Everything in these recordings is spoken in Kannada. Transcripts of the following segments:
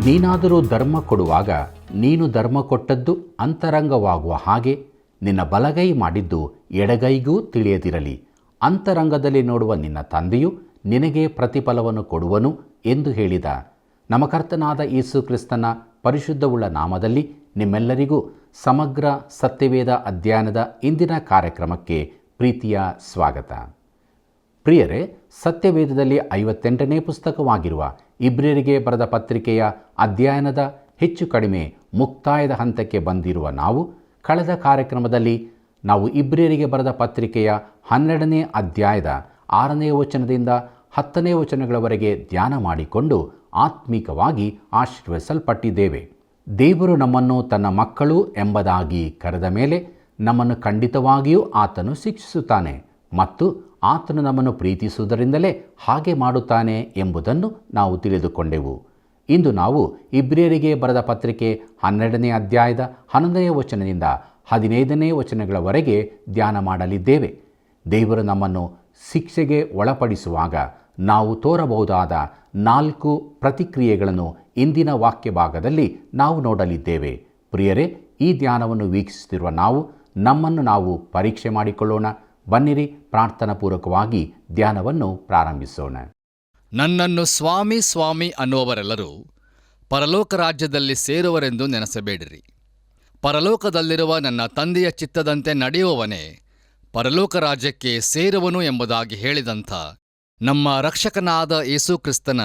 ನೀನಾದರೂ ಧರ್ಮ ಕೊಡುವಾಗ ನೀನು ಧರ್ಮ ಕೊಟ್ಟದ್ದು ಅಂತರಂಗವಾಗುವ ಹಾಗೆ ನಿನ್ನ ಬಲಗೈ ಮಾಡಿದ್ದು ಎಡಗೈಗೂ ತಿಳಿಯದಿರಲಿ. ಅಂತರಂಗದಲ್ಲಿ ನೋಡುವ ನಿನ್ನ ತಂದೆಯು ನಿನಗೆ ಪ್ರತಿಫಲವನ್ನು ಕೊಡುವನು ಎಂದು ಹೇಳಿದ ನಮ್ಮ ಕರ್ತನಾದ ಯೇಸು ಕ್ರಿಸ್ತನ ಪರಿಶುದ್ಧವುಳ್ಳ ನಾಮದಲ್ಲಿ ನಿಮ್ಮೆಲ್ಲರಿಗೂ ಸಮಗ್ರ ಸತ್ಯವೇದ ಅಧ್ಯಯನದ ಇಂದಿನ ಕಾರ್ಯಕ್ರಮಕ್ಕೆ ಪ್ರೀತಿಯ ಸ್ವಾಗತ. ಪ್ರಿಯರೇ, ಸತ್ಯವೇದದಲ್ಲಿ 58ನೇ ಪುಸ್ತಕವಾಗಿರುವ ಇಬ್ರಿಯರಿಗೆ ಬರೆದ ಪತ್ರಿಕೆಯ ಅಧ್ಯಯನದ ಹೆಚ್ಚು ಕಡಿಮೆ ಮುಕ್ತಾಯದ ಹಂತಕ್ಕೆ ಬಂದಿರುವ ನಾವು ಕಳೆದ ಕಾರ್ಯಕ್ರಮದಲ್ಲಿ ಇಬ್ರಿಯರಿಗೆ ಬರೆದ ಪತ್ರಿಕೆಯ 12ನೇ ಅಧ್ಯಾಯದ 6ನೇ ವಚನದಿಂದ 10ನೇ ವಚನಗಳವರೆಗೆ ಧ್ಯಾನ ಮಾಡಿಕೊಂಡು ಆತ್ಮಿಕವಾಗಿ ಆಶೀರ್ವದಿಸಲ್ಪಟ್ಟಿದ್ದೇವೆ. ದೇವರು ನಮ್ಮನ್ನು ತನ್ನ ಮಕ್ಕಳು ಎಂಬುದಾಗಿ ಕರೆದ ಮೇಲೆ ನಮ್ಮನ್ನು ಖಂಡಿತವಾಗಿಯೂ ಆತನು ಶಿಕ್ಷಿಸುತ್ತಾನೆ ಮತ್ತು ಆತನು ನಮ್ಮನ್ನು ಪ್ರೀತಿಸುವುದರಿಂದಲೇ ಹಾಗೆ ಮಾಡುತ್ತಾನೆ ಎಂಬುದನ್ನು ನಾವು ತಿಳಿದುಕೊಂಡೆವು. ಇಂದು ನಾವು ಇಬ್ರಿಯರಿಗೆ ಬರೆದ ಪತ್ರಿಕೆ 12ನೇ ಅಧ್ಯಾಯದ 11ನೇ ವಚನದಿಂದ 15ನೇ ವಚನಗಳವರೆಗೆ ಧ್ಯಾನ ಮಾಡಲಿದ್ದೇವೆ. ದೇವರು ನಮ್ಮನ್ನು ಶಿಕ್ಷೆಗೆ ಒಳಪಡಿಸುವಾಗ ನಾವು ತೋರಬಹುದಾದ 4 ಪ್ರತಿಕ್ರಿಯೆಗಳನ್ನು ಇಂದಿನ ವಾಕ್ಯ ಭಾಗದಲ್ಲಿ ನಾವು ನೋಡಲಿದ್ದೇವೆ. ಪ್ರಿಯರೇ, ಈ ಧ್ಯಾನವನ್ನು ವೀಕ್ಷಿಸುತ್ತಿರುವ ನಮ್ಮನ್ನು ನಾವು ಪರೀಕ್ಷೆ ಮಾಡಿಕೊಳ್ಳೋಣ. ಬನ್ನಿರಿ, ಪ್ರಾರ್ಥನಾಪೂರ್ವಕವಾಗಿ ಧ್ಯಾನವನ್ನು ಪ್ರಾರಂಭಿಸೋಣ. ನನ್ನನ್ನು ಸ್ವಾಮಿ ಸ್ವಾಮಿ ಅನ್ನುವವರೆಲ್ಲರೂ ಪರಲೋಕ ರಾಜ್ಯದಲ್ಲಿ ಸೇರುವರೆಂದು ನೆನೆಸಬೇಡಿರಿ. ಪರಲೋಕದಲ್ಲಿರುವ ನನ್ನ ತಂದೆಯ ಚಿತ್ತದಂತೆ ನಡೆಯುವವನೇ ಪರಲೋಕ ರಾಜ್ಯಕ್ಕೆ ಸೇರುವನು ಎಂಬುದಾಗಿ ಹೇಳಿದಂಥ ನಮ್ಮ ರಕ್ಷಕನಾದ ಯೇಸು ಕ್ರಿಸ್ತನ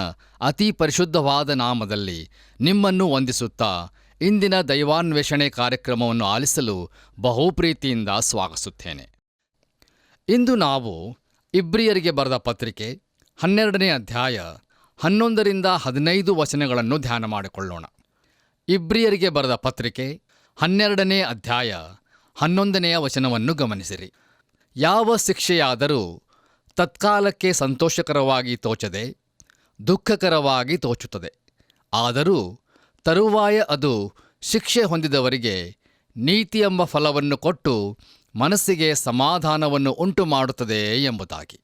ಅತಿ ಪರಿಶುದ್ಧವಾದ ನಾಮದಲ್ಲಿ ನಿಮ್ಮನ್ನು ವಂದಿಸುತ್ತಾ ಇಂದಿನ ದೈವಾನ್ವೇಷಣೆ ಕಾರ್ಯಕ್ರಮವನ್ನು ಆಲಿಸಲು ಬಹುಪ್ರೀತಿಯಿಂದ ಸ್ವಾಗತಿಸುತ್ತೇನೆ. ಇಂದು ನಾವು ಇಬ್ರಿಯರಿಗೆ ಬರೆದ ಪತ್ರಿಕೆ 12ನೇ ಅಧ್ಯಾಯ 11ರಿಂದ 15 ವಚನಗಳನ್ನು ಧ್ಯಾನ ಮಾಡಿಕೊಳ್ಳೋಣ. ಇಬ್ರಿಯರಿಗೆ ಬರೆದ ಪತ್ರಿಕೆ 12ನೇ ಅಧ್ಯಾಯ 11ನೇ ವಚನವನ್ನು ಗಮನಿಸಿರಿ. ಯಾವ ಶಿಕ್ಷೆಯಾದರೂ ತತ್ಕಾಲಕ್ಕೆ ಸಂತೋಷಕರವಾಗಿ ತೋಚದೆ ದುಃಖಕರವಾಗಿ ತೋಚುತ್ತದೆ. ಆದರೂ ತರುವಾಯ ಅದು ಶಿಕ್ಷೆ ಹೊಂದಿದವರಿಗೆ ನೀತಿ ಎಂಬ ಫಲವನ್ನು ಕೊಟ್ಟು ಮನಸ್ಸಿಗೆ ಸಮಾಧಾನವನ್ನು ಉಂಟು ಮಾಡುತ್ತದೆ ಎಂಬುದಾಗಿ.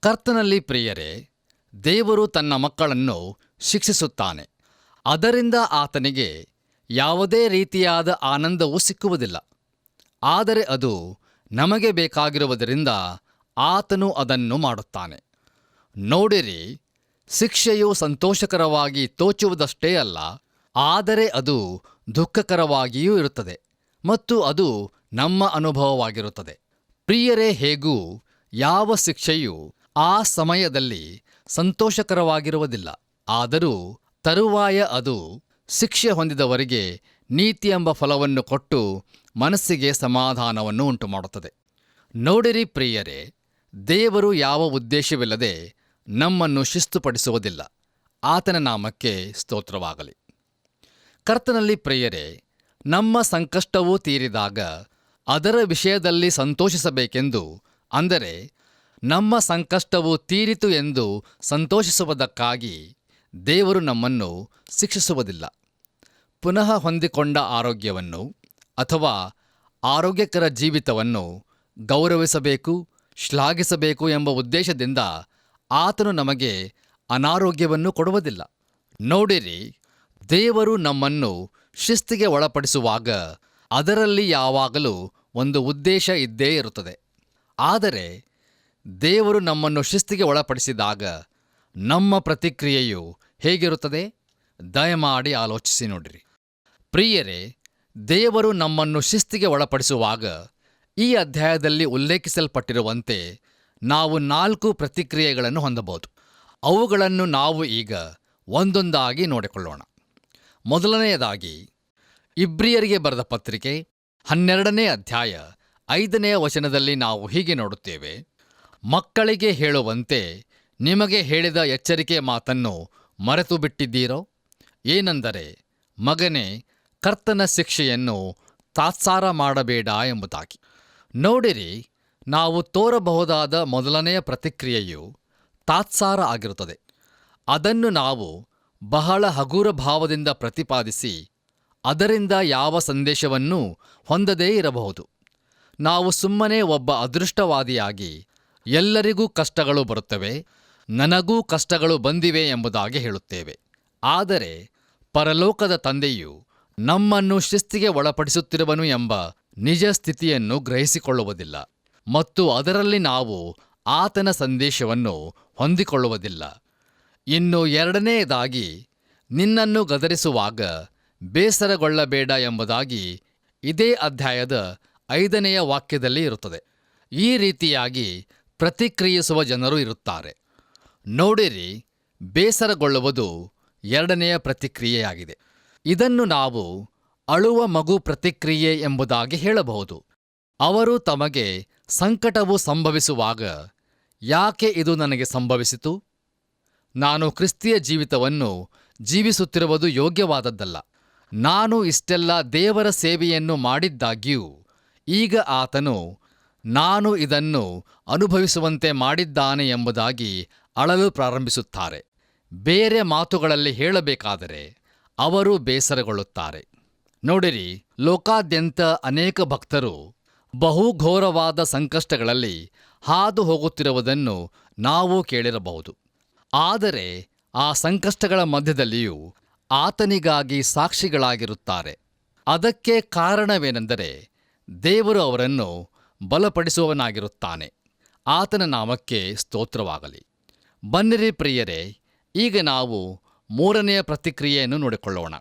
ಕರ್ತನಲ್ಲಿ ಪ್ರಿಯರೇ, ದೇವರು ತನ್ನ ಮಕ್ಕಳನ್ನು ಶಿಕ್ಷಿಸುತ್ತಾನೆ. ಅದರಿಂದ ಆತನಿಗೆ ಯಾವುದೇ ರೀತಿಯಾದ ಆನಂದವೂ ಸಿಕ್ಕುವುದಿಲ್ಲ. ಆದರೆ ಅದು ನಮಗೆ ಬೇಕಾಗಿರುವುದರಿಂದ ಆತನು ಅದನ್ನು ಮಾಡುತ್ತಾನೆ. ನೋಡಿರಿ, ಶಿಕ್ಷೆಯು ಸಂತೋಷಕರವಾಗಿ ತೋಚುವುದಷ್ಟೇ ಅಲ್ಲ, ಆದರೆ ಅದು ದುಃಖಕರವಾಗಿಯೂ ಇರುತ್ತದೆ ಮತ್ತು ಅದು ನಮ್ಮ ಅನುಭವವಾಗಿರುತ್ತದೆ. ಪ್ರಿಯರೇ, ಹೇಗೂ ಯಾವ ಶಿಕ್ಷೆಯೂ ಆ ಸಮಯದಲ್ಲಿ ಸಂತೋಷಕರವಾಗಿರುವುದಿಲ್ಲ. ಆದರೂ ತರುವಾಯ ಅದು ಶಿಕ್ಷೆ ಹೊಂದಿದವರಿಗೆ ನೀತಿ ಎಂಬ ಫಲವನ್ನು ಕೊಟ್ಟು ಮನಸ್ಸಿಗೆ ಸಮಾಧಾನವನ್ನು ಉಂಟುಮಾಡುತ್ತದೆ. ನೋಡಿರಿ ಪ್ರಿಯರೇ, ದೇವರು ಯಾವ ಉದ್ದೇಶವಿಲ್ಲದೆ ನಮ್ಮನ್ನು ಶಿಸ್ತುಪಡಿಸುವುದಿಲ್ಲ. ಆತನ ನಾಮಕ್ಕೆ ಸ್ತೋತ್ರವಾಗಲಿ. ಕರ್ತನಲ್ಲಿ ಪ್ರಿಯರೇ, ನಮ್ಮ ಸಂಕಷ್ಟವೂ ತೀರಿದಾಗ ಅದರ ವಿಷಯದಲ್ಲಿ ಸಂತೋಷಿಸಬೇಕೆಂದು, ಅಂದರೆ ನಮ್ಮ ಸಂಕಷ್ಟವು ತೀರಿತು ಎಂದು ಸಂತೋಷಿಸುವುದಕ್ಕಾಗಿ ದೇವರು ನಮ್ಮನ್ನು ಶಿಕ್ಷಿಸುವುದಿಲ್ಲ. ಪುನಃ ಹೊಂದಿಕೊಂಡ ಆರೋಗ್ಯವನ್ನು ಅಥವಾ ಆರೋಗ್ಯಕರ ಜೀವಿತವನ್ನು ಗೌರವಿಸಬೇಕು, ಶ್ಲಾಘಿಸಬೇಕು ಎಂಬ ಉದ್ದೇಶದಿಂದ ಆತನು ನಮಗೆ ಅನಾರೋಗ್ಯವನ್ನು ಕೊಡುವುದಿಲ್ಲ. ನೋಡಿರಿ, ದೇವರು ನಮ್ಮನ್ನು ಶಿಸ್ತಿಗೆ ಒಳಪಡಿಸುವಾಗ ಅದರಲ್ಲಿ ಯಾವಾಗಲೂ ಒಂದು ಉದ್ದೇಶ ಇದ್ದೇ ಇರುತ್ತದೆ. ಆದರೆ ದೇವರು ನಮ್ಮನ್ನು ಶಿಸ್ತಿಗೆ ಒಳಪಡಿಸಿದಾಗ ನಮ್ಮ ಪ್ರತಿಕ್ರಿಯೆಯು ಹೇಗಿರುತ್ತದೆ? ದಯಮಾಡಿ ಆಲೋಚಿಸಿ ನೋಡಿರಿ. ಪ್ರಿಯರೇ, ದೇವರು ನಮ್ಮನ್ನು ಶಿಸ್ತಿಗೆ ಒಳಪಡಿಸುವಾಗ ಈ ಅಧ್ಯಾಯದಲ್ಲಿ ಉಲ್ಲೇಖಿಸಲ್ಪಟ್ಟಿರುವಂತೆ ನಾವು 4 ಪ್ರತಿಕ್ರಿಯೆಗಳನ್ನು ಹೊಂದಬಹುದು. ಅವುಗಳನ್ನು ನಾವು ಈಗ ಒಂದೊಂದಾಗಿ ನೋಡಿಕೊಳ್ಳೋಣ. ಮೊದಲನೆಯದಾಗಿ, ಇಬ್ರಿಯರಿಗೆ ಬರೆದ ಪತ್ರಿಕೆ 12ನೇ ಅಧ್ಯಾಯ 5ನೇ ವಚನದಲ್ಲಿ ನಾವು ಹೀಗೆ ನೋಡುತ್ತೇವೆ: ಮಕ್ಕಳಿಗೆ ಹೇಳುವಂತೆ ನಿಮಗೆ ಹೇಳಿದ ಎಚ್ಚರಿಕೆ ಮಾತನ್ನು ಮರೆತು ಬಿಟ್ಟಿದ್ದೀರೋ? ಏನೆಂದರೆ, ಮಗನೇ, ಕರ್ತನ ಶಿಕ್ಷೆಯನ್ನು ತಾತ್ಸಾರ ಮಾಡಬೇಡ ಎಂಬುದಾಗಿ. ನೋಡಿರಿ, ನಾವು ತೋರಬಹುದಾದ ಮೊದಲನೆಯ ಪ್ರತಿಕ್ರಿಯೆಯು ತಾತ್ಸಾರ ಆಗಿರುತ್ತದೆ. ಅದನ್ನು ನಾವು ಬಹಳ ಹಗುರ ಭಾವದಿಂದ ಪ್ರತಿಪಾದಿಸಿ ಅದರಿಂದ ಯಾವ ಸಂದೇಶವನ್ನೂ ಹೊಂದದೇ ಇರಬಹುದು. ನಾವು ಸುಮ್ಮನೆ ಒಬ್ಬ ಅದೃಷ್ಟವಾದಿಯಾಗಿ ಎಲ್ಲರಿಗೂ ಕಷ್ಟಗಳು ಬರುತ್ತವೆ, ನನಗೂ ಕಷ್ಟಗಳು ಬಂದಿವೆ ಎಂಬುದಾಗಿ ಹೇಳುತ್ತೇವೆ. ಆದರೆ ಪರಲೋಕದ ತಂದೆಯು ನಮ್ಮನ್ನು ಶಿಸ್ತಿಗೆ ಒಳಪಡಿಸುತ್ತಿರುವನು ಎಂಬ ನಿಜ ಸ್ಥಿತಿಯನ್ನು ಗ್ರಹಿಸಿಕೊಳ್ಳುವುದಿಲ್ಲ ಮತ್ತು ಅದರಲ್ಲಿ ನಾವು ಆತನ ಸಂದೇಶವನ್ನು ಹೊಂದಿಕೊಳ್ಳುವುದಿಲ್ಲ. ಇನ್ನು ಎರಡನೆಯದಾಗಿ, ನಿನ್ನನ್ನು ಗದರಿಸುವಾಗ ಬೇಸರಗೊಳ್ಳಬೇಡ ಎಂಬುದಾಗಿ ಇದೇ ಅಧ್ಯಾಯದ 5ನೇ ವಾಕ್ಯದಲ್ಲಿ ಇರುತ್ತದೆ. ಈ ರೀತಿಯಾಗಿ ಪ್ರತಿಕ್ರಿಯಿಸುವ ಜನರು ಇರುತ್ತಾರೆ. ನೋಡಿರಿ, ಬೇಸರಗೊಳ್ಳುವುದು ಎರಡನೆಯ ಪ್ರತಿಕ್ರಿಯೆಯಾಗಿದೆ. ಇದನ್ನು ನಾವು ಅಳುವ ಮಗು ಪ್ರತಿಕ್ರಿಯೆ ಎಂಬುದಾಗಿ ಹೇಳಬಹುದು. ಅವರು ತಮಗೆ ಸಂಕಟವು ಸಂಭವಿಸುವಾಗ, ಯಾಕೆ ಇದು ನನಗೆ ಸಂಭವಿಸಿತು? ನಾನು ಕ್ರಿಸ್ತಿಯ ಜೀವಿತವನ್ನು ಜೀವಿಸುತ್ತಿರುವುದು ಯೋಗ್ಯವಾದದ್ದಲ್ಲ. ನಾನು ಇಷ್ಟೆಲ್ಲ ದೇವರ ಸೇವೆಯನ್ನು ಮಾಡಿದ್ದಾಗ್ಯೂ ಈಗ ಆತನು ನಾನು ಇದನ್ನು ಅನುಭವಿಸುವಂತೆ ಮಾಡಿದ್ದಾನೆ ಎಂಬುದಾಗಿ ಅಳಲು ಪ್ರಾರಂಭಿಸುತ್ತಾರೆ. ಬೇರೆ ಮಾತುಗಳಲ್ಲಿ ಹೇಳಬೇಕಾದರೆ ಅವರು ಬೇಸರಗೊಳ್ಳುತ್ತಾರೆ. ನೋಡಿರಿ, ಲೋಕಾದ್ಯಂತ ಅನೇಕ ಭಕ್ತರು ಬಹುಘೋರವಾದ ಸಂಕಷ್ಟಗಳಲ್ಲಿ ಹಾದು ಹೋಗುತ್ತಿರುವುದನ್ನು ನಾವು ಕೇಳಿರಬಹುದು. ಆದರೆ ಆ ಸಂಕಷ್ಟಗಳ ಮಧ್ಯದಲ್ಲಿಯೂ ಆತನಿಗಾಗಿ ಸಾಕ್ಷಿಗಳಾಗಿರುತ್ತಾರೆ. ಅದಕ್ಕೆ ಕಾರಣವೇನೆಂದರೆ ದೇವರು ಅವರನ್ನು ಬಲಪಡಿಸುವವನಾಗಿರುತ್ತಾನೆ. ಆತನ ನಾಮಕ್ಕೆ ಸ್ತೋತ್ರವಾಗಲಿ. ಬನ್ನಿರಿ ಪ್ರಿಯರೇ, ಈಗ ನಾವು 3ನೆಯ ಪ್ರತಿಕ್ರಿಯೆಯನ್ನು ನೋಡಿಕೊಳ್ಳೋಣ.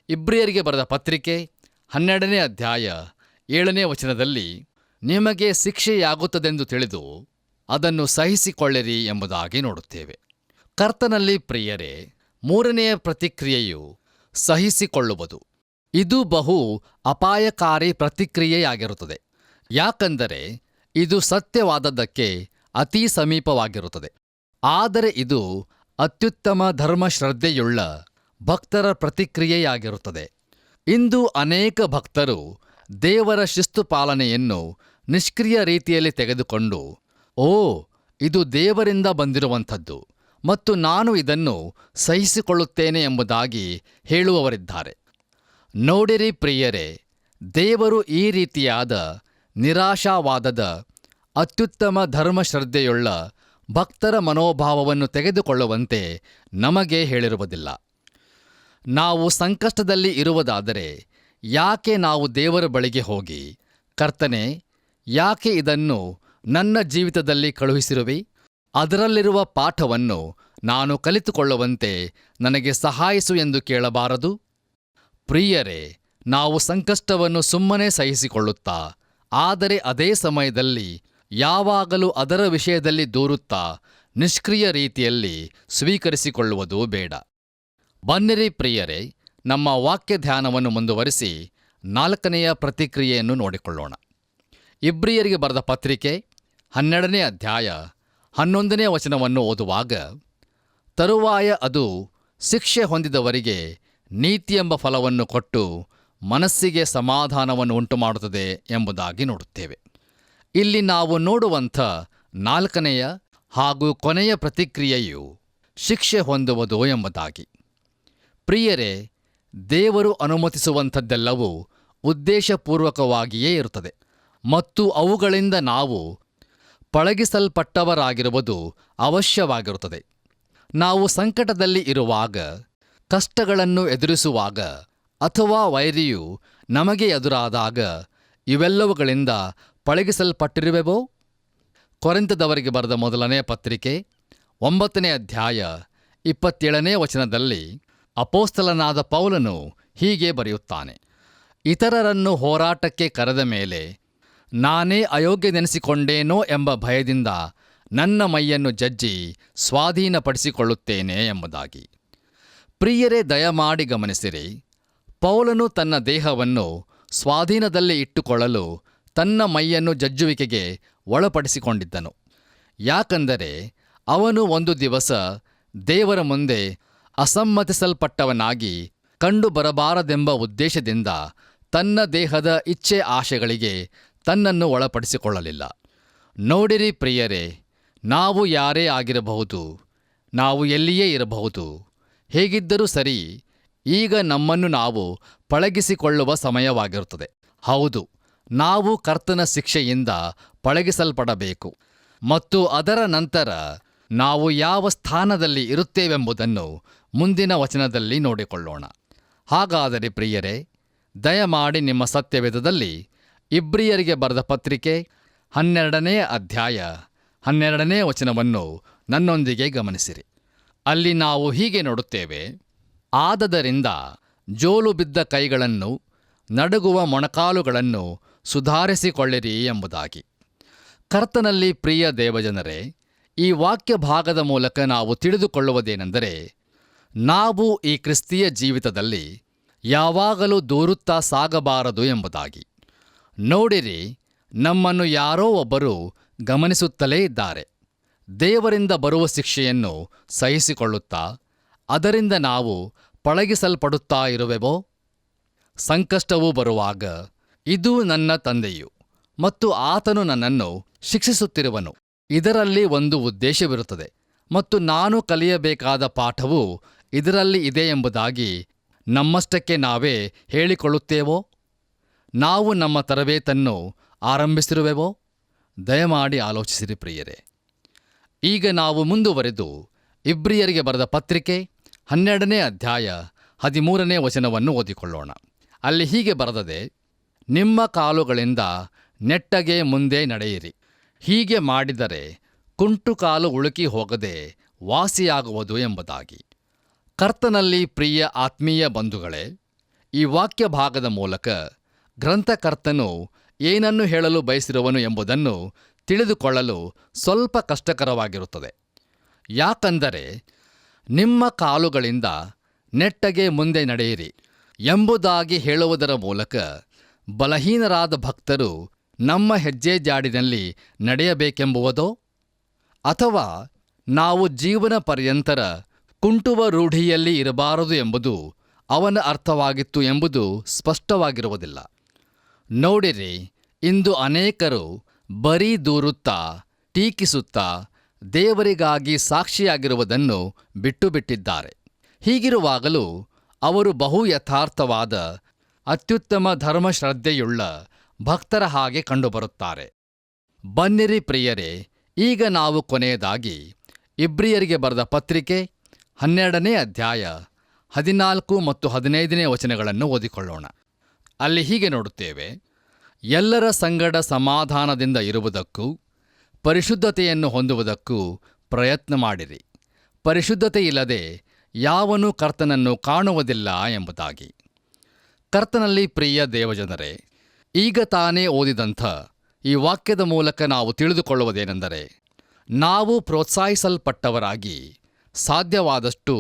ಇಬ್ರಿಯರಿಗೆ ಬರೆದ ಪತ್ರಿಕೆ 12ನೇ ಅಧ್ಯಾಯ 7ನೇ ವಚನದಲ್ಲಿ, ನಿಮಗೆ ಶಿಕ್ಷೆಯಾಗುತ್ತದೆಂದು ತಿಳಿದು ಅದನ್ನು ಸಹಿಸಿಕೊಳ್ಳಿರಿ ಎಂಬುದಾಗಿ ನೋಡುತ್ತೇವೆ. ಕರ್ತನಲ್ಲಿ ಪ್ರಿಯರೇ, 3ನೆಯ ಪ್ರತಿಕ್ರಿಯೆಯು ಸಹಿಸಿಕೊಳ್ಳುವುದು. ಇದು ಬಹು ಅಪಾಯಕಾರಿ ಪ್ರತಿಕ್ರಿಯೆಯಾಗಿರುತ್ತದೆ. ಯಾಕಂದರೆ ಇದು ಸತ್ಯವಾದದ್ದಕ್ಕೆ ಅತೀ ಸಮೀಪವಾಗಿರುತ್ತದೆ. ಆದರೆ ಇದು ಅತ್ಯುತ್ತಮ ಧರ್ಮಶ್ರದ್ಧೆಯುಳ್ಳ ಭಕ್ತರ ಪ್ರತಿಕ್ರಿಯೆಯಾಗಿರುತ್ತದೆ. ಇಂದು ಅನೇಕ ಭಕ್ತರು ದೇವರ ಶಿಸ್ತು ಪಾಲನೆಯನ್ನು ನಿಷ್ಕ್ರಿಯ ರೀತಿಯಲ್ಲಿ ತೆಗೆದುಕೊಂಡು, ಓ, ಇದು ದೇವರಿಂದ ಬಂದಿರುವಂಥದ್ದು ಮತ್ತು ನಾನು ಇದನ್ನು ಸಹಿಸಿಕೊಳ್ಳುತ್ತೇನೆ ಎಂಬುದಾಗಿ ಹೇಳುವವರಿದ್ದಾರೆ. ನೋಡಿರಿ ಪ್ರಿಯರೇ, ದೇವರು ಈ ರೀತಿಯಾದ ನಿರಾಶಾವಾದದ ಅತ್ಯುತ್ತಮ ಧರ್ಮಶ್ರದ್ಧೆಯುಳ್ಳ ಭಕ್ತರ ಮನೋಭಾವವನ್ನು ತೆಗೆದುಕೊಳ್ಳುವಂತೆ ನಮಗೆ ಹೇಳಿರುವುದಿಲ್ಲ. ನಾವು ಸಂಕಷ್ಟದಲ್ಲಿ ಇರುವುದಾದರೆ ಯಾಕೆ ನಾವು ದೇವರ ಬಳಿಗೆ ಹೋಗಿ, ಕರ್ತನೇ, ಯಾಕೆ ಇದನ್ನು ನನ್ನ ಜೀವಿತದಲ್ಲಿ ಕಳುಹಿಸಿರುವಿ? ಅದರಲ್ಲಿರುವ ಪಾಠವನ್ನು ನಾನು ಕಲಿತುಕೊಳ್ಳುವಂತೆ ನನಗೆ ಸಹಾಯಿಸು ಎಂದು ಕೇಳಬಾರದು? ಪ್ರಿಯರೇ, ನಾವು ಸಂಕಷ್ಟವನ್ನು ಸುಮ್ಮನೆ ಸಹಿಸಿಕೊಳ್ಳುತ್ತಾ, ಆದರೆ ಅದೇ ಸಮಯದಲ್ಲಿ ಯಾವಾಗಲೂ ಅದರ ವಿಷಯದಲ್ಲಿ ದೂರುತ್ತಾ ನಿಷ್ಕ್ರಿಯ ರೀತಿಯಲ್ಲಿ ಸ್ವೀಕರಿಸಿಕೊಳ್ಳುವುದು ಬೇಡ. ಬನ್ನಿರಿ ಪ್ರಿಯರೇ, ನಮ್ಮ ವಾಕ್ಯ ಧ್ಯಾನವನ್ನು ಮುಂದುವರಿಸಿ 4ನೆಯ ಪ್ರತಿಕ್ರಿಯೆಯನ್ನು ನೋಡಿಕೊಳ್ಳೋಣ. ಇಬ್ರಿಯರಿಗೆ ಬರೆದ ಪತ್ರಿಕೆ 12ನೇ ಅಧ್ಯಾಯ 11ನೇ ವಚನವನ್ನು ಓದುವಾಗ, ತರುವಾಯ ಅದು ಶಿಕ್ಷೆ ಹೊಂದಿದವರಿಗೆ ನೀತಿಯೆಂಬ ಫಲವನ್ನು ಕೊಟ್ಟು ಮನಸ್ಸಿಗೆ ಸಮಾಧಾನವನ್ನು ಉಂಟುಮಾಡುತ್ತದೆ ಎಂಬುದಾಗಿ ನೋಡುತ್ತೇವೆ. ಇಲ್ಲಿ ನಾವು ನೋಡುವಂಥ 4ನೆಯ ಹಾಗೂ ಕೊನೆಯ ಪ್ರತಿಕ್ರಿಯೆಯು ಶಿಕ್ಷೆ ಹೊಂದುವುದು ಎಂಬುದಾಗಿ. ಪ್ರಿಯರೇ, ದೇವರು ಅನುಮತಿಸುವಂಥದ್ದೆಲ್ಲವೂ ಉದ್ದೇಶಪೂರ್ವಕವಾಗಿಯೇ ಇರುತ್ತದೆ ಮತ್ತು ಅವುಗಳಿಂದ ನಾವು ಪಳಗಿಸಲ್ಪಟ್ಟವರಾಗಿರುವುದು ಅವಶ್ಯವಾಗಿರುತ್ತದೆ. ನಾವು ಸಂಕಟದಲ್ಲಿ ಇರುವಾಗ, ಕಷ್ಟಗಳನ್ನು ಎದುರಿಸುವಾಗ ಅಥವಾ ವೈರಿಯು ನಮಗೆ ಎದುರಾದಾಗ ಇವೆಲ್ಲವುಗಳಿಂದ ಪಳಗಿಸಲ್ಪಟ್ಟಿರುವೆವೋ? ಕೊರಿಂಥದವರಿಗೆ ಬರೆದ ಮೊದಲನೇ ಪತ್ರಿಕೆ 9ನೇ ಅಧ್ಯಾಯ 27ನೇ ವಚನದಲ್ಲಿ ಅಪೋಸ್ತಲನಾದ ಪೌಲನು ಹೀಗೆ ಬರೆಯುತ್ತಾನೆ, ಇತರರನ್ನು ಹೋರಾಟಕ್ಕೆ ಕರೆದ ಮೇಲೆ ನಾನೇ ಅಯೋಗ್ಯನೆನಿಸಿಕೊಂಡೇನೋ ಎಂಬ ಭಯದಿಂದ ನನ್ನ ಮೈಯನ್ನು ಜಜ್ಜಿ ಸ್ವಾಧೀನಪಡಿಸಿಕೊಳ್ಳುತ್ತೇನೆ ಎಂಬುದಾಗಿ. ಪ್ರಿಯರೇ, ದಯಮಾಡಿ ಗಮನಿಸಿರಿ, ಪೌಲನು ತನ್ನ ದೇಹವನ್ನು ಸ್ವಾಧೀನದಲ್ಲಿ ಇಟ್ಟುಕೊಳ್ಳಲು ತನ್ನ ಮೈಯನ್ನು ಜಜ್ಜುವಿಕೆಗೆ ಒಳಪಡಿಸಿಕೊಂಡಿದ್ದನು. ಯಾಕಂದರೆ ಅವನು ಒಂದು ದಿವಸ ದೇವರ ಮುಂದೆ ಅಸಮ್ಮತಿಸಲ್ಪಟ್ಟವನಾಗಿ ಕಂಡುಬರಬಾರದೆಂಬ ಉದ್ದೇಶದಿಂದ ತನ್ನ ದೇಹದ ಇಚ್ಛೆ ಆಶೆಗಳಿಗೆ ತನ್ನನ್ನು ಒಳಪಡಿಸಿಕೊಳ್ಳಲಿಲ್ಲ. ನೋಡಿರಿ ಪ್ರಿಯರೇ, ನಾವು ಯಾರೇ ಆಗಿರಬಹುದು, ನಾವು ಎಲ್ಲಿಯೇ ಇರಬಹುದು, ಹೇಗಿದ್ದರೂ ಸರಿ, ಈಗ ನಮ್ಮನ್ನು ನಾವು ಪಳಗಿಸಿಕೊಳ್ಳುವ ಸಮಯವಾಗಿರುತ್ತದೆ. ಹೌದು, ನಾವು ಕರ್ತನ ಶಿಕ್ಷೆಯಿಂದ ಪಳಗಿಸಲ್ಪಡಬೇಕು ಮತ್ತು ಅದರ ನಂತರ ನಾವು ಯಾವ ಸ್ಥಾನದಲ್ಲಿ ಇರುತ್ತೇವೆಂಬುದನ್ನು ಮುಂದಿನ ವಚನದಲ್ಲಿ ನೋಡಿಕೊಳ್ಳೋಣ. ಹಾಗಾದರೆ ಪ್ರಿಯರೇ, ದಯಮಾಡಿ ನಿಮ್ಮ ಸತ್ಯವೇದದಲ್ಲಿ ಇಬ್ರಿಯರಿಗೆ ಬರೆದ ಪತ್ರಿಕೆ 12ನೇ ಅಧ್ಯಾಯ 12ನೇ ವಚನವನ್ನು ನನ್ನೊಂದಿಗೆ ಗಮನಿಸಿರಿ. ಅಲ್ಲಿ ನಾವು ಹೀಗೆ ನೋಡುತ್ತೇವೆ: ಆದದರಿಂದ ಜೋಲು ಬಿದ್ದ ಕೈಗಳನ್ನು, ನಡುಗುವ ಮೊಣಕಾಲುಗಳನ್ನು ಸುಧಾರಿಸಿಕೊಳ್ಳಿರಿ ಎಂಬುದಾಗಿ. ಕರ್ತನಲ್ಲಿ ಪ್ರಿಯ ದೇವಜನರೇ, ಈ ವಾಕ್ಯ ಭಾಗದ ಮೂಲಕ ನಾವು ತಿಳಿದುಕೊಳ್ಳುವುದೇನೆಂದರೆ, ನಾವು ಈ ಕ್ರಿಸ್ತೀಯ ಜೀವಿತದಲ್ಲಿ ಯಾವಾಗಲೂ ದೂರುತ್ತಾ ಸಾಗಬಾರದು ಎಂಬುದಾಗಿ. ನೋಡಿರಿ, ನಮ್ಮನ್ನು ಯಾರೋ ಒಬ್ಬರು ಗಮನಿಸುತ್ತಲೇ ಇದ್ದಾರೆ. ದೇವರಿಂದ ಬರುವ ಶಿಕ್ಷೆಯನ್ನು ಸಹಿಸಿಕೊಳ್ಳುತ್ತಾ ಅದರಿಂದ ನಾವು ಪಳಗಿಸಲ್ಪಡುತ್ತಾ ಇರುವೆವೋ? ಸಂಕಷ್ಟವು ಬರುವಾಗ, ಇದು ನನ್ನ ತಂದೆಯು ಮತ್ತು ಆತನು ನನ್ನನ್ನು ಶಿಕ್ಷಿಸುತ್ತಿರುವನು, ಇದರಲ್ಲಿ ಒಂದು ಉದ್ದೇಶವಿರುತ್ತದೆ ಮತ್ತು ನಾನು ಕಲಿಯಬೇಕಾದ ಪಾಠವು ಇದರಲ್ಲಿ ಇದೆ ಎಂಬುದಾಗಿ ನಮ್ಮಷ್ಟಕ್ಕೆ ನಾವೇ ಹೇಳಿಕೊಳ್ಳುತ್ತೇವೋ? ನಾವು ನಮ್ಮ ತರಬೇತನ್ನು ಆರಂಭಿಸಿರುವೆವೋ? ದಯಮಾಡಿ ಆಲೋಚಿಸಿರಿ ಪ್ರಿಯರೇ. ಈಗ ನಾವು ಮುಂದುವರೆದು ಇಬ್ರಿಯರಿಗೆ ಬರೆದ ಪತ್ರಿಕೆ 12ನೇ ಅಧ್ಯಾಯ 13ನೇ ವಚನವನ್ನು ಓದಿಕೊಳ್ಳೋಣ. ಅಲ್ಲಿ ಹೀಗೆ ಬರೆದದೆ: ನಿಮ್ಮ ಕಾಲುಗಳಿಂದ ನೆಟ್ಟಗೆ ಮುಂದೆ ನಡೆಯಿರಿ. ಹೀಗೆ ಮಾಡಿದರೆ ಕುಂಟು ಕಾಲು ಉಳುಕಿ ಹೋಗದೆ ವಾಸಿಯಾಗುವುದು ಎಂಬುದಾಗಿ. ಕರ್ತನಲ್ಲಿ ಪ್ರಿಯ ಆತ್ಮೀಯ ಬಂಧುಗಳೇ, ಈ ವಾಕ್ಯ ಭಾಗದ ಮೂಲಕ ಗ್ರಂಥಕರ್ತನು ಏನನ್ನು ಹೇಳಲು ಬಯಸಿರುವನು ಎಂಬುದನ್ನು ತಿಳಿದುಕೊಳ್ಳಲು ಸ್ವಲ್ಪ ಕಷ್ಟಕರವಾಗಿರುತ್ತದೆ. ಯಾಕಂದರೆ ನಿಮ್ಮ ಕಾಲುಗಳಿಂದ ನೆಟ್ಟಗೆ ಮುಂದೆ ನಡೆಯಿರಿ ಎಂಬುದಾಗಿ ಹೇಳುವುದರ ಮೂಲಕ ಬಲಹೀನರಾದ ಭಕ್ತರು ನಮ್ಮ ಹೆಜ್ಜೆ ಜಾಡಿನಲ್ಲಿ ನಡೆಯಬೇಕೆಂಬುವುದೋ, ಅಥವಾ ನಾವು ಜೀವನ ಪರ್ಯಂತರ ಕುಂಟುವ ರೂಢಿಯಲ್ಲಿ ಇರಬಾರದು ಎಂಬುದು ಅವನ ಅರ್ಥವಾಗಿತ್ತು ಎಂಬುದು ಸ್ಪಷ್ಟವಾಗಿರುವುದಿಲ್ಲ. ನೋಡಿರಿ, ಇಂದು ಅನೇಕರು ಬರೀ ದೂರುತ್ತಾ, ಟೀಕಿಸುತ್ತಾ, ದೇವರಿಗಾಗಿ ಸಾಕ್ಷಿಯಾಗಿರುವುದನ್ನು ಬಿಟ್ಟುಬಿಟ್ಟಿದ್ದಾರೆ. ಹೀಗಿರುವಾಗಲೂ ಅವರು ಬಹು ಯಥಾರ್ಥವಾದ, ಅತ್ಯುತ್ತಮ ಧರ್ಮಶ್ರದ್ಧೆಯುಳ್ಳ ಭಕ್ತರ ಹಾಗೆ ಕಂಡುಬರುತ್ತಾರೆ. ಬನ್ನಿರಿ ಪ್ರಿಯರೇ, ಈಗ ನಾವು ಕೊನೆಯದಾಗಿ ಇಬ್ರಿಯರಿಗೆ ಬರೆದ ಪತ್ರಿಕೆ 12ನೇ ಅಧ್ಯಾಯ 14 ಮತ್ತು 15ನೇ ವಚನಗಳನ್ನು ಓದಿಕೊಳ್ಳೋಣ. ಅಲ್ಲಿ ಹೀಗೆ ನೋಡುತ್ತೇವೆ: ಎಲ್ಲರ ಸಂಗಡ ಸಮಾಧಾನದಿಂದ ಇರುವುದಕ್ಕೂ ಪರಿಶುದ್ಧತೆಯನ್ನು ಹೊಂದುವುದಕ್ಕೂ ಪ್ರಯತ್ನ ಮಾಡಿರಿ. ಪರಿಶುದ್ಧತೆಯಿಲ್ಲದೆ ಯಾವನೂ ಕರ್ತನನ್ನು ಕಾಣುವುದಿಲ್ಲ ಎಂಬುದಾಗಿ. ಕರ್ತನಲ್ಲಿ ಪ್ರಿಯ ದೇವಜನರೇ, ಈಗ ತಾನೇ ಓದಿದಂಥ ಈ ವಾಕ್ಯದ ಮೂಲಕ ನಾವು ತಿಳಿದುಕೊಳ್ಳುವುದೇನೆಂದರೆ, ನಾವು ಪ್ರೋತ್ಸಾಹಿಸಲ್ಪಟ್ಟವರಾಗಿ ಸಾಧ್ಯವಾದಷ್ಟು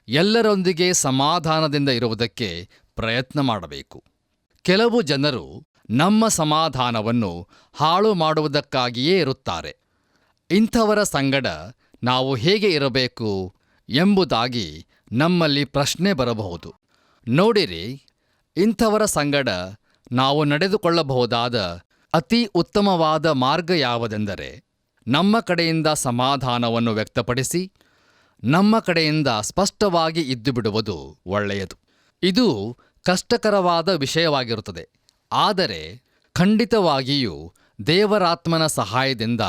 ಎಲ್ಲರೊಂದಿಗೆ ಸಮಾಧಾನದಿಂದ ಇರುವುದಕ್ಕೆ ಪ್ರಯತ್ನ ಮಾಡಬೇಕು. ಕೆಲವು ಜನರು ನಮ್ಮ ಸಮಾಧಾನವನ್ನು ಹಾಳು ಮಾಡುವುದಕ್ಕಾಗಿಯೇ ಇರುತ್ತಾರೆ. ಇಂಥವರ ಸಂಗಡ ನಾವು ಹೇಗೆ ಇರಬೇಕು ಎಂಬುದಾಗಿ ನಮ್ಮಲ್ಲಿ ಪ್ರಶ್ನೆ ಬರಬಹುದು. ನೋಡಿರಿ, ಇಂಥವರ ಸಂಗಡ ನಾವು ನಡೆದುಕೊಳ್ಳಬಹುದಾದ ಅತಿ ಉತ್ತಮವಾದ ಮಾರ್ಗ ಯಾವುದೆಂದರೆ, ನಮ್ಮ ಕಡೆಯಿಂದ ಸಮಾಧಾನವನ್ನು ವ್ಯಕ್ತಪಡಿಸಿ ನಮ್ಮ ಕಡೆಯಿಂದ ಸ್ಪಷ್ಟವಾಗಿ ಇದ್ದುಬಿಡುವುದು ಒಳ್ಳೆಯದು. ಇದು ಕಷ್ಟಕರವಾದ ವಿಷಯವಾಗಿರುತ್ತದೆ, ಆದರೆ ಖಂಡಿತವಾಗಿಯೂ ದೇವರಾತ್ಮನ ಸಹಾಯದಿಂದ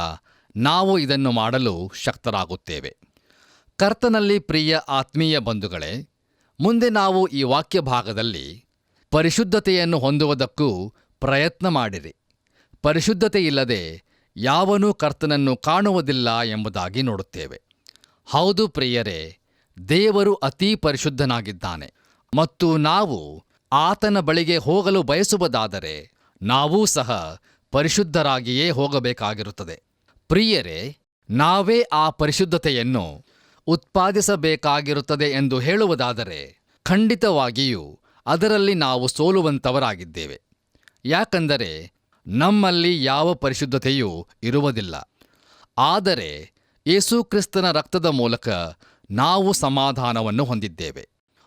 ನಾವು ಇದನ್ನು ಮಾಡಲು ಶಕ್ತರಾಗುತ್ತೇವೆ. ಕರ್ತನಲ್ಲಿ ಪ್ರಿಯ ಆತ್ಮೀಯ ಬಂಧುಗಳೇ, ಮುಂದೆ ನಾವು ಈ ವಾಕ್ಯ ಭಾಗದಲ್ಲಿ ಪರಿಶುದ್ಧತೆಯನ್ನು ಹೊಂದುವುದಕ್ಕೂ ಪ್ರಯತ್ನ ಮಾಡಿರಿ. ಪರಿಶುದ್ಧತೆಯಿಲ್ಲದೆ ಯಾವನೂ ಕರ್ತನನ್ನು ಕಾಣುವುದಿಲ್ಲ ಎಂಬುದಾಗಿ ನೋಡುತ್ತೇವೆ. ಹೌದು ಪ್ರಿಯರೇ, ದೇವರು ಅತೀ ಪರಿಶುದ್ಧನಾಗಿದ್ದಾನೆ ಮತ್ತು ನಾವು ಆತನ ಬಳಿಗೆ ಹೋಗಲು ಬಯಸುವುದಾದರೆ ನಾವೂ ಸಹ ಪರಿಶುದ್ಧರಾಗಿಯೇ ಹೋಗಬೇಕಾಗಿರುತ್ತದೆ. ಪ್ರಿಯರೇ, ನಾವೇ ಆ ಪರಿಶುದ್ಧತೆಯನ್ನು ಉತ್ಪಾದಿಸಬೇಕಾಗಿರುತ್ತದೆ ಎಂದು ಹೇಳುವುದಾದರೆ ಖಂಡಿತವಾಗಿಯೂ ಅದರಲ್ಲಿ ನಾವು ಸೋಲುವಂತವರಾಗಿದ್ದೇವೆ. ಯಾಕಂದರೆ ನಮ್ಮಲ್ಲಿ ಯಾವ ಪರಿಶುದ್ಧತೆಯೂ ಇರುವುದಿಲ್ಲ. ಆದರೆ ಯೇಸುಕ್ರಿಸ್ತನ ರಕ್ತದ ಮೂಲಕ ನಾವು ಸಮಾಧಾನವನ್ನು ಹೊಂದಿದ್ದೇವೆ.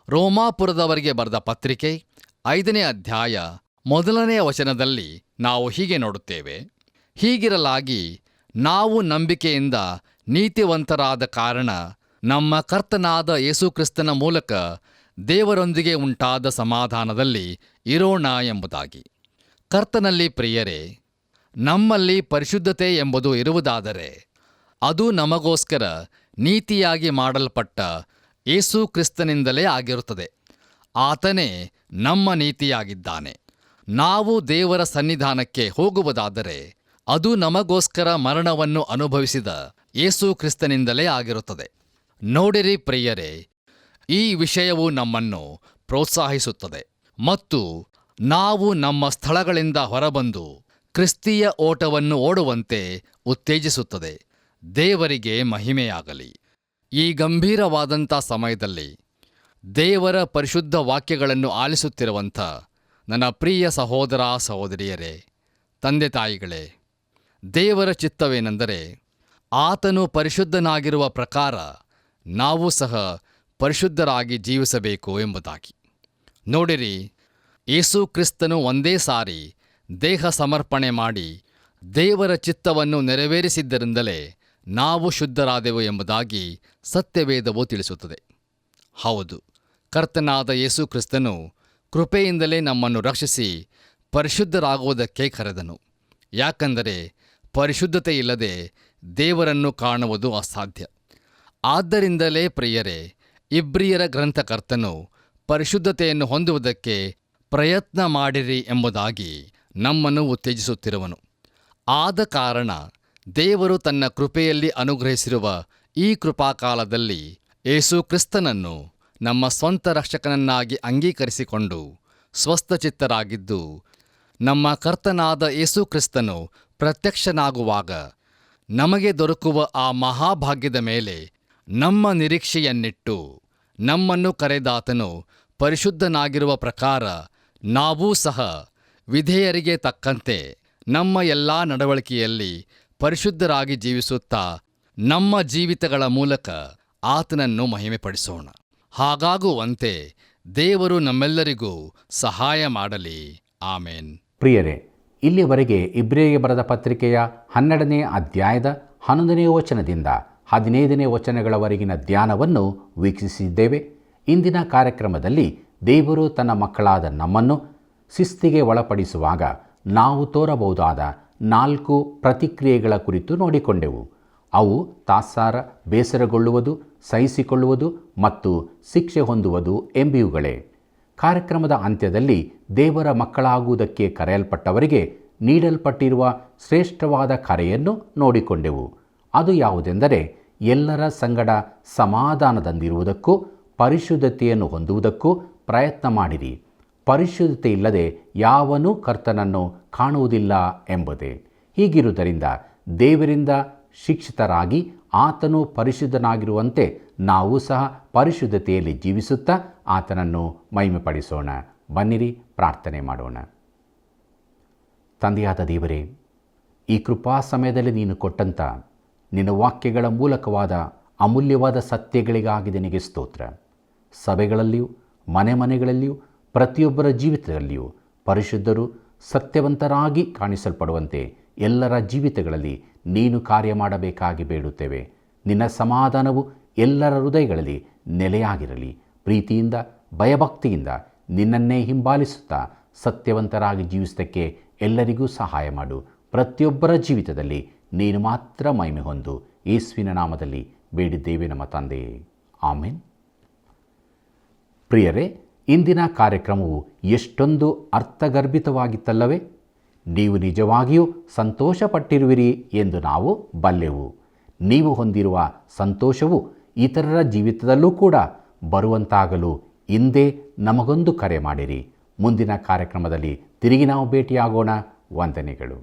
ರೋಮಾಪುರದವರಿಗೆ ಬರೆದ ಪತ್ರಿಕೆ 5ನೇ ಅಧ್ಯಾಯ 1ನೇ ವಚನದಲ್ಲಿ ನಾವು ಹೀಗೆ ನೋಡುತ್ತೇವೆ: ಹೀಗಿರಲಾಗಿ ನಾವು ನಂಬಿಕೆಯಿಂದ ನೀತಿವಂತರಾದ ಕಾರಣ ನಮ್ಮ ಕರ್ತನಾದ ಯೇಸುಕ್ರಿಸ್ತನ ಮೂಲಕ ದೇವರೊಂದಿಗೆ ಉಂಟಾದ ಸಮಾಧಾನದಲ್ಲಿ ಇರೋಣ ಎಂಬುದಾಗಿ. ಕರ್ತನಲ್ಲಿ ಪ್ರಿಯರೇ, ನಮ್ಮಲ್ಲಿ ಪರಿಶುದ್ಧತೆ ಎಂಬುದು ಇರುವುದಾದರೆ ಅದು ನಮಗೋಸ್ಕರ ನೀತಿಯಾಗಿ ಮಾಡಲ್ಪಟ್ಟ ಯೇಸುಕ್ರಿಸ್ತನಿಂದಲೇ ಆಗಿರುತ್ತದೆ. ಆತನೇ ನಮ್ಮ ನೀತಿಯಾಗಿದ್ದಾನೆ. ನಾವು ದೇವರ ಸನ್ನಿಧಾನಕ್ಕೆ ಹೋಗುವುದಾದರೆ ಅದು ನಮಗೋಸ್ಕರ ಮರಣವನ್ನು ಅನುಭವಿಸಿದ ಯೇಸು ಕ್ರಿಸ್ತನಿಂದಲೇ ಆಗಿರುತ್ತದೆ. ನೋಡಿರಿ ಪ್ರಿಯರೇ, ಈ ವಿಷಯವು ನಮ್ಮನ್ನು ಪ್ರೋತ್ಸಾಹಿಸುತ್ತದೆ ಮತ್ತು ನಾವು ನಮ್ಮ ಸ್ಥಳಗಳಿಂದ ಹೊರಬಂದು ಕ್ರಿಸ್ತೀಯ ಓಟವನ್ನು ಓಡುವಂತೆ ಉತ್ತೇಜಿಸುತ್ತದೆ. ದೇವರಿಗೆ ಮಹಿಮೆಯಾಗಲಿ. ಈ ಗಂಭೀರವಾದಂಥ ಸಮಯದಲ್ಲಿ ದೇವರ ಪರಿಶುದ್ಧ ವಾಕ್ಯಗಳನ್ನು ಆಲಿಸುತ್ತಿರುವಂಥ ನನ್ನ ಪ್ರಿಯ ಸಹೋದರ ಸಹೋದರಿಯರೇ, ತಂದೆ ತಾಯಿಗಳೇ, ದೇವರ ಚಿತ್ತವೇನೆಂದರೆ ಆತನು ಪರಿಶುದ್ಧನಾಗಿರುವ ಪ್ರಕಾರ ನಾವು ಸಹ ಪರಿಶುದ್ಧರಾಗಿ ಜೀವಿಸಬೇಕು ಎಂಬುದಾಗಿ. ನೋಡಿರಿ, ಯೇಸು ಕ್ರಿಸ್ತನು ಒಂದೇ ಸಾರಿ ದೇಹ ಸಮರ್ಪಣೆ ಮಾಡಿ ದೇವರ ಚಿತ್ತವನ್ನು ನೆರವೇರಿಸಿದ್ದರಿಂದಲೇ ನಾವು ಶುದ್ಧರಾದೆವು ಎಂಬುದಾಗಿ ಸತ್ಯವೇದವು ತಿಳಿಸುತ್ತದೆ. ಹೌದು, ಕರ್ತನಾದ ಯೇಸು ಕ್ರಿಸ್ತನು ಕೃಪೆಯಿಂದಲೇ ನಮ್ಮನ್ನು ರಕ್ಷಿಸಿ ಪರಿಶುದ್ಧರಾಗುವುದಕ್ಕೆ ಕರೆದನು. ಯಾಕಂದರೆ ಪರಿಶುದ್ಧತೆ ಇಲ್ಲದೆ ದೇವರನ್ನು ಕಾಣುವುದು ಅಸಾಧ್ಯ. ಆದ್ದರಿಂದಲೇ ಪ್ರಿಯರೇ, ಇಬ್ರಿಯರ ಗ್ರಂಥಕರ್ತನು ಪರಿಶುದ್ಧತೆಯನ್ನು ಹೊಂದುವುದಕ್ಕೆ ಪ್ರಯತ್ನ ಮಾಡಿರಿ ಎಂಬುದಾಗಿ ನಮ್ಮನ್ನು ಉತ್ತೇಜಿಸುತ್ತಿರುವನು. ಆದ ಕಾರಣ ದೇವರು ತನ್ನ ಕೃಪೆಯಲ್ಲಿ ಅನುಗ್ರಹಿಸಿರುವ ಈ ಕೃಪಾಕಾಲದಲ್ಲಿ ಯೇಸು ಕ್ರಿಸ್ತನನ್ನು ನಮ್ಮ ಸ್ವಂತ ರಕ್ಷಕನನ್ನಾಗಿ ಅಂಗೀಕರಿಸಿಕೊಂಡು ಸ್ವಸ್ಥಚಿತ್ತರಾಗಿದ್ದು, ನಮ್ಮ ಕರ್ತನಾದ ಯೇಸು ಕ್ರಿಸ್ತನು ಪ್ರತ್ಯಕ್ಷನಾಗುವಾಗ ನಮಗೆ ದೊರಕುವ ಆ ಮಹಾಭಾಗ್ಯದ ಮೇಲೆ ನಮ್ಮ ನಿರೀಕ್ಷೆಯನ್ನಿಟ್ಟು ನಮ್ಮನ್ನು ಕರೆದಾತನು ಪರಿಶುದ್ಧನಾಗಿರುವ ಪ್ರಕಾರ ನಾವೂ ಸಹ ವಿಧೇಯರಿಗೆ ತಕ್ಕಂತೆ ನಮ್ಮ ಎಲ್ಲ ನಡವಳಿಕೆಯಲ್ಲಿ ಪರಿಶುದ್ಧರಾಗಿ ಜೀವಿಸುತ್ತಾ ನಮ್ಮ ಜೀವಿತಗಳ ಮೂಲಕ ಆತನನ್ನು ಮಹಿಮೆಪಡಿಸೋಣ. ಹಾಗಾಗುವಂತೆ ದೇವರು ನಮ್ಮೆಲ್ಲರಿಗೂ ಸಹಾಯ ಮಾಡಲಿ. ಆಮೇನ್. ಪ್ರಿಯರೇ, ಇಲ್ಲಿವರೆಗೆ ಇಬ್ರಿಯರಿಗೆ ಬರೆದ ಪತ್ರಿಕೆಯ 12ನೇ ಅಧ್ಯಾಯದ 11ನೇ ವಚನದಿಂದ 15ನೇ ವಚನಗಳವರೆಗಿನ ಧ್ಯಾನವನ್ನು ವೀಕ್ಷಿಸಿದ್ದೇವೆ. ಇಂದಿನ ಕಾರ್ಯಕ್ರಮದಲ್ಲಿ ದೇವರು ತನ್ನ ಮಕ್ಕಳಾದ ನಮ್ಮನ್ನು ಶಿಸ್ತಿಗೆ ಒಳಪಡಿಸುವಾಗ ನಾವು ತೋರಬಹುದಾದ 4 ಪ್ರತಿಕ್ರಿಯೆಗಳ ಕುರಿತು ನೋಡಿಕೊಂಡೆವು. ಅವು ತಾತ್ಸಾರ, ಬೇಸರಗೊಳ್ಳುವುದು, ಸಹಿಸಿಕೊಳ್ಳುವುದು ಮತ್ತು ಶಿಕ್ಷೆ ಹೊಂದುವುದು ಎಂಬಿವುಗಳೇ. ಕಾರ್ಯಕ್ರಮದ ಅಂತ್ಯದಲ್ಲಿ ದೇವರ ಮಕ್ಕಳಾಗುವುದಕ್ಕೆ ಕರೆಯಲ್ಪಟ್ಟವರಿಗೆ ನೀಡಲ್ಪಟ್ಟಿರುವ ಶ್ರೇಷ್ಠವಾದ ಕರೆಯನ್ನು ನೋಡಿಕೊಂಡೆವು. ಅದು ಯಾವುದೆಂದರೆ, ಎಲ್ಲರ ಸಂಗಡ ಸಮಾಧಾನದಿಂದಿರುವುದಕ್ಕೂ ಪರಿಶುದ್ಧತೆಯನ್ನು ಹೊಂದುವುದಕ್ಕೂ ಪ್ರಯತ್ನ ಮಾಡಿರಿ. ಪರಿಶುದ್ಧತೆ ಇಲ್ಲದೆ ಯಾವನೂ ಕರ್ತನನ್ನು ಕಾಣುವುದಿಲ್ಲ ಎಂಬುದೇ. ಹೀಗಿರುವುದರಿಂದ ದೇವರಿಂದ ಶಿಕ್ಷಿತರಾಗಿ ಆತನು ಪರಿಶುದ್ಧನಾಗಿರುವಂತೆ ನಾವು ಸಹ ಪರಿಶುದ್ಧತೆಯಲ್ಲಿ ಜೀವಿಸುತ್ತಾ ಆತನನ್ನು ಮಹಿಮೆಪಡಿಸೋಣ. ಬನ್ನಿರಿ, ಪ್ರಾರ್ಥನೆ ಮಾಡೋಣ. ತಂದೆಯಾದ ದೇವರೇ, ಈ ಕೃಪಾ ಸಮಯದಲ್ಲಿ ನೀನು ಕೊಟ್ಟಂಥ ನಿನ್ನ ವಾಕ್ಯಗಳ ಮೂಲಕವಾದ ಅಮೂಲ್ಯವಾದ ಸತ್ಯಗಳಿಗಾಗಿ ನಿನಗೆ ಸ್ತೋತ್ರ. ಸಭೆಗಳಲ್ಲಿಯೂ ಮನೆ ಮನೆಗಳಲ್ಲಿಯೂ ಪ್ರತಿಯೊಬ್ಬರ ಜೀವಿತದಲ್ಲಿಯೂ ಪರಿಶುದ್ಧರು ಸತ್ಯವಂತರಾಗಿ ಕಾಣಿಸಲ್ಪಡುವಂತೆ ಎಲ್ಲರ ಜೀವಿತಗಳಲ್ಲಿ ನೀನು ಕಾರ್ಯ ಮಾಡಬೇಕಾಗಿ ಬೇಡುತ್ತೇವೆ. ನಿನ್ನ ಸಮಾಧಾನವು ಎಲ್ಲರ ಹೃದಯಗಳಲ್ಲಿ ನೆಲೆಯಾಗಿರಲಿ. ಪ್ರೀತಿಯಿಂದ ಭಯಭಕ್ತಿಯಿಂದ ನಿನ್ನನ್ನೇ ಹಿಂಬಾಲಿಸುತ್ತಾ ಸತ್ಯವಂತರಾಗಿ ಜೀವಿಸುವುದಕ್ಕೆ ಎಲ್ಲರಿಗೂ ಸಹಾಯ ಮಾಡು. ಪ್ರತಿಯೊಬ್ಬರ ಜೀವಿತದಲ್ಲಿ ನೀನು ಮಾತ್ರ ಮಹಿಮೆ ಹೊಂದು. ಯೇಸುವಿನ ನಾಮದಲ್ಲಿ ಬೇಡಿದ್ದೇವೆ ನಮ್ಮ ತಂದೆಯೇ, ಆಮೇನ್. ಪ್ರಿಯರೇ, ಇಂದಿನ ಕಾರ್ಯಕ್ರಮವು ಎಷ್ಟೊಂದು ಅರ್ಥಗರ್ಭಿತವಾಗಿತ್ತಲ್ಲವೇ? ನೀವು ನಿಜವಾಗಿಯೂ ಸಂತೋಷಪಟ್ಟಿರುವಿರಿ ಎಂದು ನಾವು ಬಲ್ಲೆವು. ನೀವು ಹೊಂದಿರುವ ಸಂತೋಷವು ಇತರರ ಜೀವಿತದಲ್ಲೂ ಕೂಡ ಬರುವಂತಾಗಲು ಹಿಂದೆ ನಮಗೊಂದು ಕರೆ ಮಾಡಿರಿ. ಮುಂದಿನ ಕಾರ್ಯಕ್ರಮದಲ್ಲಿ ತಿರುಗಿ ನಾವು ಭೇಟಿಯಾಗೋಣ. ವಂದನೆಗಳು.